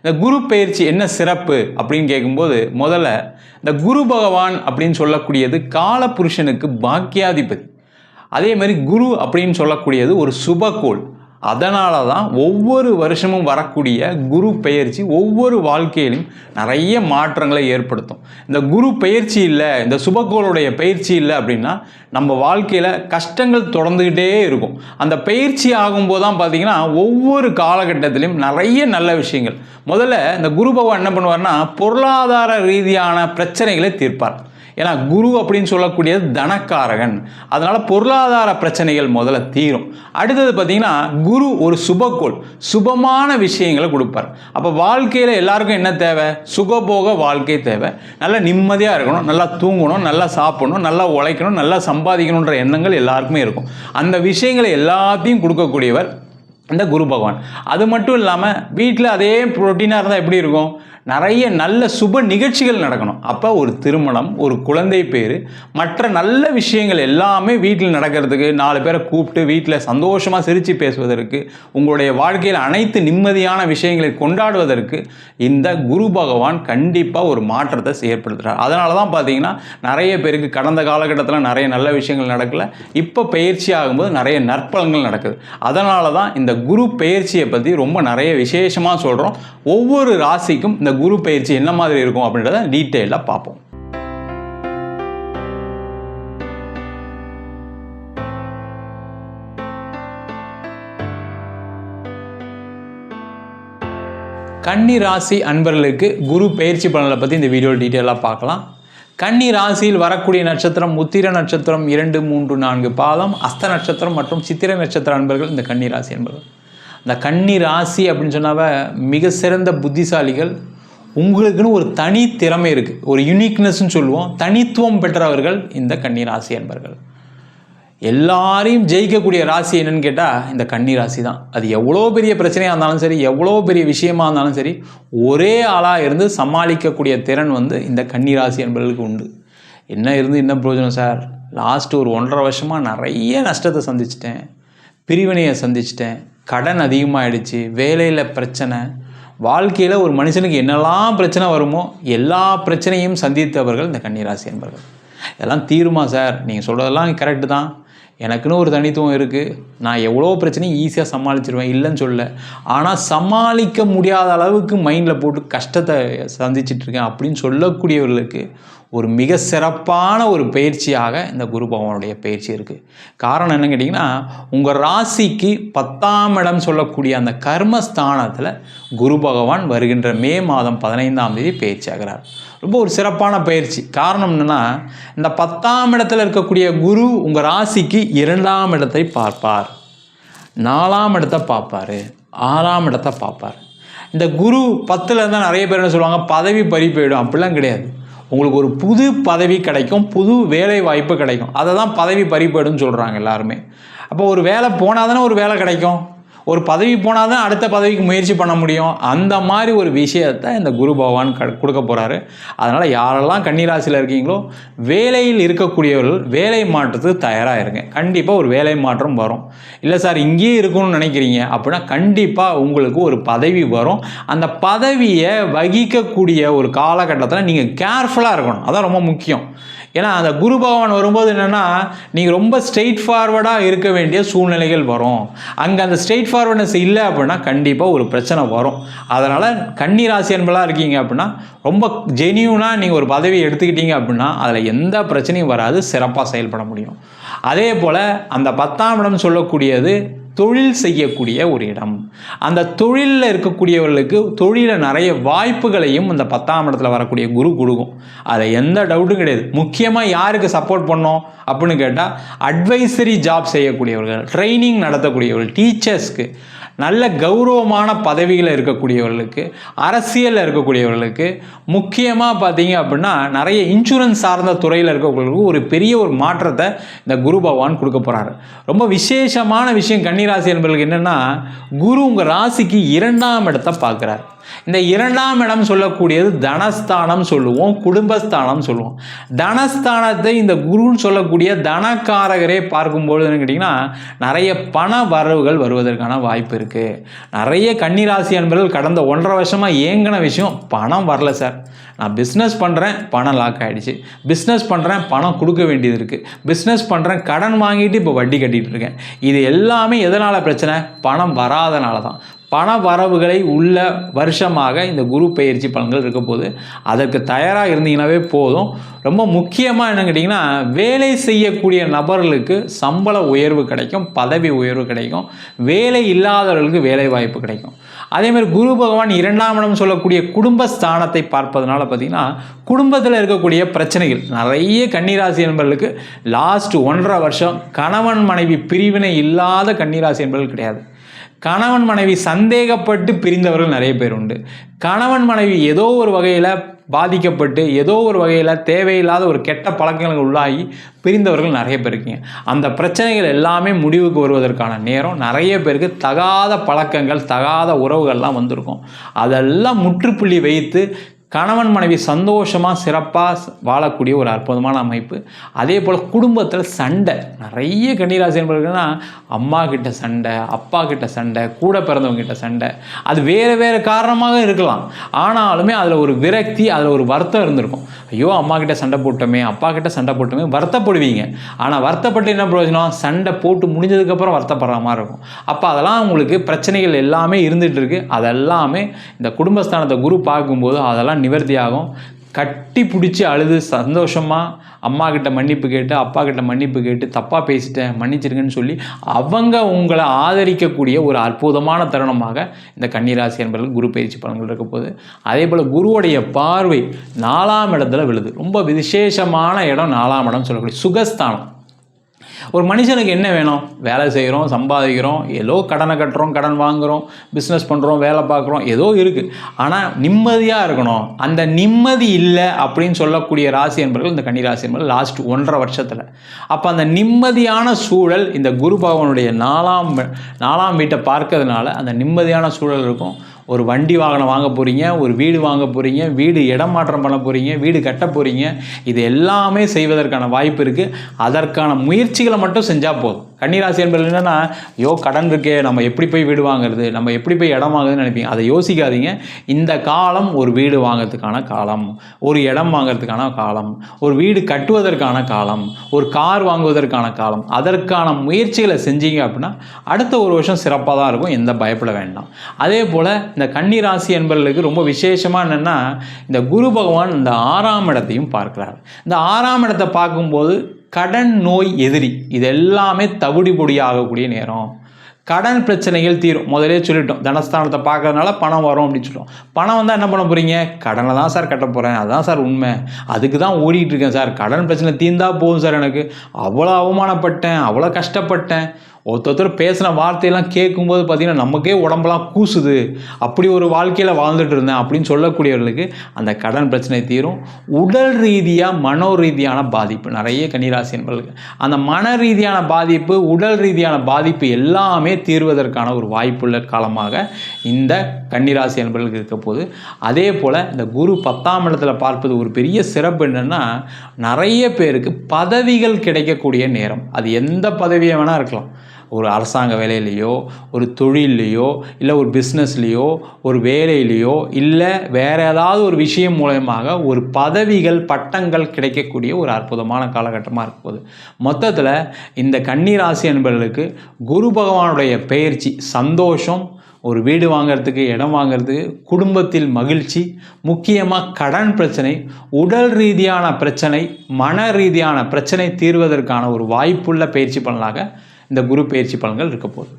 இந்த குரு பெயர்ச்சி என்ன சிறப்பு அப்படின்னு கேட்கும்போது, முதல்ல இந்த குரு பகவான் அப்படின்னு சொல்லக்கூடியது காலபுருஷனுக்கு பாக்கியாதிபதி. அதே மாதிரி குரு அப்படின்னு சொல்லக்கூடியது ஒரு சுபகோள். அதனால தான் ஒவ்வொரு வருஷமும் வரக்கூடிய குரு பெயர்ச்சி ஒவ்வொரு வாழ்க்கையிலும் நிறைய மாற்றங்களை ஏற்படுத்தும். இந்த குரு பெயர்ச்சி இல்லை, இந்த சுபகோளுடைய பயிற்சி இல்லை அப்படின்னா நம்ம வாழ்க்கையில் கஷ்டங்கள் தொடர்ந்துக்கிட்டே இருக்கும். அந்த பயிற்சி ஆகும்போது தான் பார்த்தீங்கன்னா ஒவ்வொரு காலகட்டத்திலையும் நிறைய நல்ல விஷயங்கள். முதல்ல இந்த குரு பகவான் என்ன பண்ணுவார்னா பொருளாதார ரீதியான பிரச்சனைகளை தீர்ப்பார். ஏன்னா குரு அப்படின்னு சொல்லக்கூடியது தனக்காரகன். அதனால் பொருளாதார பிரச்சனைகள் முதல்ல தீரும். அடுத்தது பார்த்திங்கன்னா குரு ஒரு சுபக்கோள், சுபமான விஷயங்களை கொடுப்பார். அப்போ வாழ்க்கையில் எல்லாருக்கும் என்ன தேவை? சுகபோக வாழ்க்கை தேவை. நல்லா நிம்மதியாக இருக்கணும், நல்லா தூங்கணும், நல்லா சாப்பிடணும், நல்லா உழைக்கணும், நல்லா சம்பாதிக்கணுன்ற எண்ணங்கள் எல்லாருக்குமே இருக்கும். அந்த விஷயங்களை எல்லாத்தையும் கொடுக்கக்கூடியவர் இந்த குரு பகவான். அது மட்டும் இல்லாமல் வீட்டில் அதே ரொட்டீனாக இருந்தால் எப்படி இருக்கும்? நிறைய நல்ல சுப நிகழ்ச்சிகள் நடக்கணும். அப்போ ஒரு திருமணம், ஒரு குழந்தை பேர், மற்ற நல்ல விஷயங்கள் எல்லாமே வீட்டில் நடக்கிறதுக்கு 4 பேரை கூப்பிட்டு வீட்டில் சந்தோஷமாக சிரித்து பேசுவதற்கு, உங்களுடைய வாழ்க்கையில் அனைத்து நிம்மதியான விஷயங்களை கொண்டாடுவதற்கு இந்த குரு பகவான் கண்டிப்பாக ஒரு மாற்றத்தை ஏற்படுத்துகிறார். அதனால தான் பார்த்தீங்கன்னா நிறைய பேருக்கு கடந்த காலகட்டத்தில் நிறைய நல்ல விஷயங்கள் நடக்கலை, இப்போ பயிற்சி ஆகும்போது நிறைய நற்பலன்கள் நடக்குது. அதனால தான் இந்த குரு பயிற்சியை பற்றி ரொம்ப நிறைய விசேஷமாக சொல்கிறோம். ஒவ்வொரு ராசிக்கும் இந்த குரு பயிற்சி என்ன மாதிரி இருக்கும் அப்படின்றத டீட்டெயிலாக பார்ப்போம். கன்னி ராசி அன்பர்களுக்கு குரு பயிற்சி பலனை பற்றி இந்த வீடியோ டீட்டெயிலாக பார்க்கலாம். கன்னி ராசியில் வரக்கூடிய நட்சத்திரம் உத்திர நட்சத்திரம் 2, 3, 4 பாதம், அஸ்த நட்சத்திரம் மற்றும் சித்திரை நட்சத்திர அன்பர்கள் இந்த கன்னி ராசி அன்பர்கள். இந்த கன்னி ராசி அப்படின்னு சொன்னாவே மிக சிறந்த புத்திசாலிகள். உங்களுக்குன்னு ஒரு தனி திறமை இருக்குது, ஒரு யூனிக்னஸ்ன்னு சொல்லுவோம், தனித்துவம் பெற்றவர்கள் இந்த கன்னி ராசி அன்பர்கள். எல்லாரையும் ஜெயிக்கக்கூடிய ராசி என்னன்னு கேட்டால் இந்த கன்னி ராசி தான். அது எவ்வளோ பெரிய பிரச்சனையாக இருந்தாலும் சரி, எவ்வளோ பெரிய விஷயமா இருந்தாலும் சரி, ஒரே ஆளாக இருந்து சமாளிக்கக்கூடிய திறன் இந்த கன்னி ராசி அன்பர்களுக்கு உண்டு. என்ன இருந்து என்ன பிரயோஜனம் சார்? லாஸ்ட்டு ஒரு 1.5 வருஷமாக நிறைய நஷ்டத்தை சந்திச்சிட்டேன், பிரிவினையை சந்திச்சிட்டேன், கடன் அதிகமாகிடுச்சு, வேலையில் பிரச்சனை, வாழ்க்கையில் ஒரு மனுஷனுக்கு என்னெல்லாம் பிரச்சனை வருமோ எல்லா பிரச்சனையும் சந்தித்தவர்கள் இந்த கன்னிராசி என்பவர்கள். இதெல்லாம் தீருமா சார்? நீங்கள் சொல்கிறதெல்லாம் கரெக்டு தான், எனக்குன்னு ஒரு தனித்துவம் இருக்குது, நான் எவ்வளோ பிரச்சனையும் ஈஸியாக சமாளிச்சிருவேன், இல்லைன்னு சொல்ல. ஆனால் சமாளிக்க முடியாத அளவுக்கு மைண்டில் போட்டு கஷ்டத்தை சந்திச்சிட்ருக்கேன் அப்படின்னு சொல்லக்கூடியவர்களுக்கு ஒரு மிக சிறப்பான ஒரு பயிற்சியாக இந்த குரு பகவானுடைய பயிற்சி இருக்குது. காரணம் என்னன்னு கேட்டிங்கன்னா, உங்கள் ராசிக்கு 10ஆம் இடம் சொல்லக்கூடிய அந்த கர்மஸ்தானத்தில் குரு பகவான் வருகின்ற மே மாதம் 15ஆம் தேதி பயிற்சி ஆகிறார். ரொம்ப ஒரு சிறப்பான பயிற்சி. காரணம் என்னென்னா, இந்த 10ஆம் இடத்துல இருக்கக்கூடிய குரு உங்கள் ராசிக்கு 2ஆம் இடத்தை பார்ப்பார், 4ஆம் இடத்தை பார்ப்பார், 6ஆம் இடத்தை பார்ப்பார். இந்த குரு 10ல் இருந்தால் நிறைய பேர் என்ன சொல்லுவாங்க, பதவி பறி போயிடும். அப்படிலாம் கிடையாது. உங்களுக்கு ஒரு புது பதவி கிடைக்கும், புது வேலை வாய்ப்பு கிடைக்கும். அதை தான் பதவி பறி போயிடும்னு சொல்கிறாங்க எல்லாருமே. அப்போ ஒரு வேலை போனால் தானே ஒரு வேலை கிடைக்கும், ஒரு பதவி போனால் தான் அடுத்த பதவிக்கு முயற்சி பண்ண முடியும். அந்த மாதிரி ஒரு விஷயத்தை இந்த குரு பகவான் கொடுக்க போகிறாரு. அதனால் யாரெல்லாம் கன்னிராசியில் இருக்கீங்களோ, வேலையில் இருக்கக்கூடியவர்கள் வேலை மாற்றத்துக்கு தயாராக இருங்க. கண்டிப்பாக ஒரு வேலை மாற்றம் வரும். இல்லை சார் இங்கேயே இருக்கணும்னு நினைக்கிறீங்க அப்படின்னா கண்டிப்பாக உங்களுக்கு ஒரு பதவி வரும். அந்த பதவியை வகிக்கக்கூடிய ஒரு காலகட்டத்தில் நீங்கள் கேர்ஃபுல்லாக இருக்கணும். அதான் ரொம்ப முக்கியம். ஏன்னா அந்த குரு பகவான் வரும்போது என்னென்னா, நீங்கள் ரொம்ப ஸ்ட்ரெயிட் ஃபார்வர்டாக இருக்க வேண்டிய சூழ்நிலைகள் வரும். அங்கே அந்த ஸ்ட்ரெயிட் ஃபார்வர்ட்னஸ் இல்லை அப்படின்னா கண்டிப்பாக ஒரு பிரச்சனை வரும். அதனால் கன்னி ராசி அன்பர்களாக இருக்கீங்க அப்படின்னா ரொம்ப ஜெனியூனாக நீங்கள் ஒரு பதவி எடுத்துக்கிட்டீங்க அப்படின்னா அதில் எந்த பிரச்சனையும் வராது, சிறப்பாக செயல்பட முடியும். அதே போல் அந்த 10ஆம் இடம் சொல்லக்கூடியது தொழில் செய்யக்கூடிய ஒரு இடம். அந்த தொழிலில் இருக்கக்கூடியவர்களுக்கு தொழிலில் நிறைய வாய்ப்புகளையும் அந்த 10ஆம் இடத்துல வரக்கூடிய குரு கொடுக்கும். அதில் எந்த டவுட்டும் கிடையாது. முக்கியமாக யாருக்கு சப்போர்ட் பண்ணோம் அப்படின்னு கேட்டால், அட்வைசரி ஜாப் செய்யக்கூடியவர்கள், ட்ரைனிங் நடத்தக்கூடியவர்கள், டீச்சர்ஸ்க்கு, நல்ல கௌரவமான பதவியில் இருக்கக்கூடியவர்களுக்கு, அரசியலில் இருக்கக்கூடியவர்களுக்கு, முக்கியமாக பார்த்தீங்க அப்படின்னா நிறைய இன்சூரன்ஸ் சார்ந்த துறையில் இருக்கக்கூடியவர்களுக்கு ஒரு பெரிய ஒரு மாற்றத்தை இந்த குரு பகவான் கொடுக்க போகிறாரு. ரொம்ப விசேஷமான விஷயம் கன்னிராசி என்பவர்களுக்கு என்னென்னா, குரு உங்கள் ராசிக்கு 2ஆம் இடத்தை பார்க்குறார். இந்த 2ஆம் இடம் சொல்லக்கூடியது தனஸ்தானம் சொல்லுவோம், குடும்பஸ்தானம் சொல்லுவோம். தனஸ்தானத்தை இந்த குருன்னு சொல்லக்கூடிய தனக்காரகரே பார்க்கும்பொழுது என்ன கேட்டிங்கன்னா, நிறைய பண வரவுகள் வருவதற்கான வாய்ப்பு இருக்குது. இருக்குது. நிறைய கன்னிராசி அன்பர்கள் கடந்த 1.5 வருஷமாக ஏங்கின விஷயம் பணம் வரல சார். நான் பிஸ்னஸ் பண்ணுறேன், பணம் லாக் ஆகிடுச்சு. பிஸ்னஸ் பண்ணுறேன், பணம் கொடுக்க வேண்டியது இருக்குது. பிஸ்னஸ் பண்ணுறேன், கடன் வாங்கிட்டு இப்போ வட்டி கட்டிகிட்டு இருக்கேன். இது எல்லாமே எதனால் பிரச்சனை? பணம் வராதனால தான். பண வரவுகளை உள்ள வருஷமாக இந்த குரு பெயர்ச்சி பலன்கள் இருக்க போது அதற்கு தயாராக இருந்தீங்கன்னாவே போதும். ரொம்ப முக்கியமாக என்ன கேட்டிங்கன்னா, வேலை செய்யக்கூடிய நபர்களுக்கு சம்பள உயர்வு கிடைக்கும், பதவி உயர்வு கிடைக்கும், வேலை இல்லாதவர்களுக்கு வேலை வாய்ப்பு கிடைக்கும். அதேமாதிரி குரு பகவான் 2ஆம் இடம் சொல்லக்கூடிய குடும்பஸ்தானத்தை பார்ப்பதனால பார்த்திங்கன்னா, குடும்பத்தில் இருக்கக்கூடிய பிரச்சனைகள் நிறைய கன்னிராசி என்பவர்களுக்கு லாஸ்ட் 1.5 வருஷம் கணவன் மனைவி பிரிவினை இல்லாத கன்னிராசி என்பவர்கள் கிடையாது. கணவன் மனைவி சந்தேகப்பட்டு பிரிந்தவர்கள் நிறைய பேர் உண்டு. கணவன் மனைவி ஏதோ ஒரு வகையில் பாதிக்கப்பட்டு ஏதோ ஒரு வகையில் தேவையில்லாத ஒரு கெட்ட பழக்கங்களுக்கு உள்ளாகி பிரிந்தவர்கள் நிறைய பேர் இருக்கீங்க. அந்த பிரச்சனைகள் எல்லாமே முடிவுக்கு வருவதற்கான நேரம் நிறைய பேருக்கு தகாத பழக்கங்கள், தகாத உறவுகள்லாம் வந்திருக்கும். அதெல்லாம் முற்றுப்புள்ளி வைத்து கணவன் மனைவி சந்தோஷமாக சிறப்பாக வாழக்கூடிய ஒரு அற்புதமான அமைப்பு. அதே போல் குடும்பத்தில் சண்டை நிறைய கன்னிராசி என்பவர்கள்னா, அம்மா கிட்ட சண்டை, அப்பா கிட்ட சண்டை, கூட பிறந்தவங்க கிட்ட சண்டை. அது வேறு காரணமாக இருக்கலாம். ஆனாலுமே அதில் ஒரு விரக்தி, அதில் ஒரு வருத்தம் இருந்திருக்கும். ஐயோ அம்மா கிட்ட சண்டை போட்டோமே, அப்பா கிட்ட சண்டை போட்டோமே, வருத்தப்படுவீங்க. ஆனால் வருத்தப்பட்டு என்ன பிரயோஜனம்? சண்டை போட்டு முடிஞ்சதுக்கப்புறம் வருத்தப்படுற மாதிரி இருக்கும். அப்போ அதெல்லாம் உங்களுக்கு பிரச்சனைகள் எல்லாமே இருந்துகிட்டு இருக்குது. அதெல்லாமே இந்த குடும்பஸ்தானத்தை குரு பார்க்கும்போது அதெல்லாம் நிவர்த்தியாகும். கட்டி பிடிச்சி அழுது சந்தோஷமாக அம்மா கிட்ட மன்னிப்பு கேட்டு, அப்பா கிட்ட மன்னிப்பு கேட்டு, தப்பாக பேசிட்டேன் மன்னிச்சிருங்கன்னு சொல்லி அவங்க உங்களை ஆதரிக்கக்கூடிய ஒரு அற்புதமான தருணமாக இந்த கன்னிராசி என்பவர்கள் குரு பயிற்சி பலன்கள் இருக்க போகுது. அதே போல் குருவுடைய பார்வை 4ஆம் இடத்துல விழுது. ரொம்ப விசேஷமான இடம் 4ஆம் இடம் சொல்லக்கூடிய சுகஸ்தானம். ஒரு மனுஷனுக்கு என்ன வேணும்? வேலை செய்கிறோம், சம்பாதிக்கிறோம், ஏதோ கடனை கட்டுறோம், கடன் வாங்குகிறோம், பிஸ்னஸ் பண்ணுறோம், வேலை பார்க்குறோம், ஏதோ இருக்குது. ஆனால் நிம்மதியாக இருக்கணும். அந்த நிம்மதி இல்லை அப்படின்னு சொல்லக்கூடிய ராசி என்பவர்கள் இந்த கன்னிராசி என்பவர்கள் லாஸ்ட் 1.5 வருஷத்தில். அப்போ அந்த நிம்மதியான சூழல் இந்த குரு பகவானுடைய 4ஆம் வீட்டை பார்க்கறதுனால அந்த நிம்மதியான சூழல் இருக்கும். ஒரு வண்டி வாகனம் வாங்க போகிறீங்க, ஒரு வீடு வாங்க போகிறீங்க, வீடு இடம் மாற்றம் பண்ண போகிறீங்க, வீடு கட்ட போகிறீங்க. இது எல்லாமே செய்வதற்கான வாய்ப்பு இருக்குது. அதற்கான முயற்சிகளை மட்டும் செஞ்சால் போதும். கன்னிராசி என்பது என்னென்னா, ஐயோ கடன் இருக்கே, நம்ம எப்படி போய் வீடு வாங்குறது, நம்ம எப்படி போய் இடம் வாங்குறதுன்னு நினைப்பீங்க. அதை யோசிக்காதீங்க. இந்த காலம் ஒரு வீடு வாங்கிறதுக்கான காலம், ஒரு இடம் வாங்கிறதுக்கான காலம், ஒரு வீடு கட்டுவதற்கான காலம், ஒரு கார் வாங்குவதற்கான காலம். அதற்கான முயற்சிகளை செஞ்சீங்க அப்படின்னா அடுத்த ஒரு வருஷம் சிறப்பாக தான் இருக்கும். எந்த பயப்பட வேண்டாம். அதே போல் இந்த கன்னிராசி என்பவர்களுக்கு ரொம்ப விசேஷமாக என்னென்னா, இந்த குரு பகவான் இந்த 6ஆம் இடத்தையும் பார்க்கிறார். இந்த 6ஆம் இடத்தை பார்க்கும்போது கடன், நோய், எதிரி இது எல்லாமே தவிடு பொடி ஆகக்கூடிய நேரம். கடன் பிரச்சனைகள் தீரும். முதலே சொல்லிட்டோம், தனஸ்தானத்தை பார்க்கறதுனால பணம் வரும் அப்படின்னு சொல்லிட்டோம். பணம் வந்தால் என்ன பண்ண போகிறீங்க? கடனை தான் சார் கட்ட போகிறேன், அதுதான் சார் உண்மை, அதுக்கு தான் ஓடிட்டு இருக்கேன் சார். கடன் பிரச்சனை தீர்ந்தா போதும் சார், எனக்கு அவ்வளோ அவமானப்பட்டேன், அவ்வளோ கஷ்டப்பட்டேன். ஒருத்தர் பேசின வார்த்தையெல்லாம் கேட்கும்போது பார்த்திங்கன்னா நமக்கே உடம்பெல்லாம் கூசுது, அப்படி ஒரு வாழ்க்கையில் வாழ்ந்துட்டு இருந்தேன் அப்படின்னு சொல்லக்கூடியவர்களுக்கு அந்த கடன் பிரச்சனை தீரும். உடல் ரீதியாக மனோ ரீதியான பாதிப்பு நிறைய கன்னிராசி என்பவர்களுக்கு, அந்த மன ரீதியான பாதிப்பு, உடல் ரீதியான பாதிப்பு எல்லாமே தீர்வதற்கான ஒரு வாய்ப்புள்ள காலமாக இந்த கன்னிராசி என்பவர்களுக்கு இருக்க போது. அதே போல் இந்த குரு 10ஆம் இடத்துல பார்ப்பது ஒரு பெரிய சிறப்பு என்னென்னா, நிறைய பேருக்கு பதவிகள் கிடைக்கக்கூடிய நேரம். அது எந்த பதவியை வேணால் இருக்கலாம். ஒரு அரசாங்க வேலையிலையோ, ஒரு தொழிலையோ, இல்லை ஒரு பிஸ்னஸ்லேயோ, ஒரு வேலையிலையோ, இல்லை வேறு ஏதாவது ஒரு விஷயம் மூலமாக ஒரு பதவிகள், பட்டங்கள் கிடைக்கக்கூடிய ஒரு அற்புதமான காலகட்டமாக இருக்கும்போது, மொத்தத்தில் இந்த கன்னிராசி என்பவர்களுக்கு குரு பகவானுடைய பெயர்ச்சி சந்தோஷம், ஒரு வீடு வாங்கிறதுக்கு, இடம் வாங்கிறதுக்கு, குடும்பத்தில் மகிழ்ச்சி, முக்கியமாக கடன் பிரச்சனை, உடல் ரீதியான பிரச்சனை, மன ரீதியான பிரச்சனை தீர்வதற்கான ஒரு வாய்ப்புள்ள பயிற்சி பலனாக இந்த குரு பயிற்சி பலன்கள் இருக்க போகுது.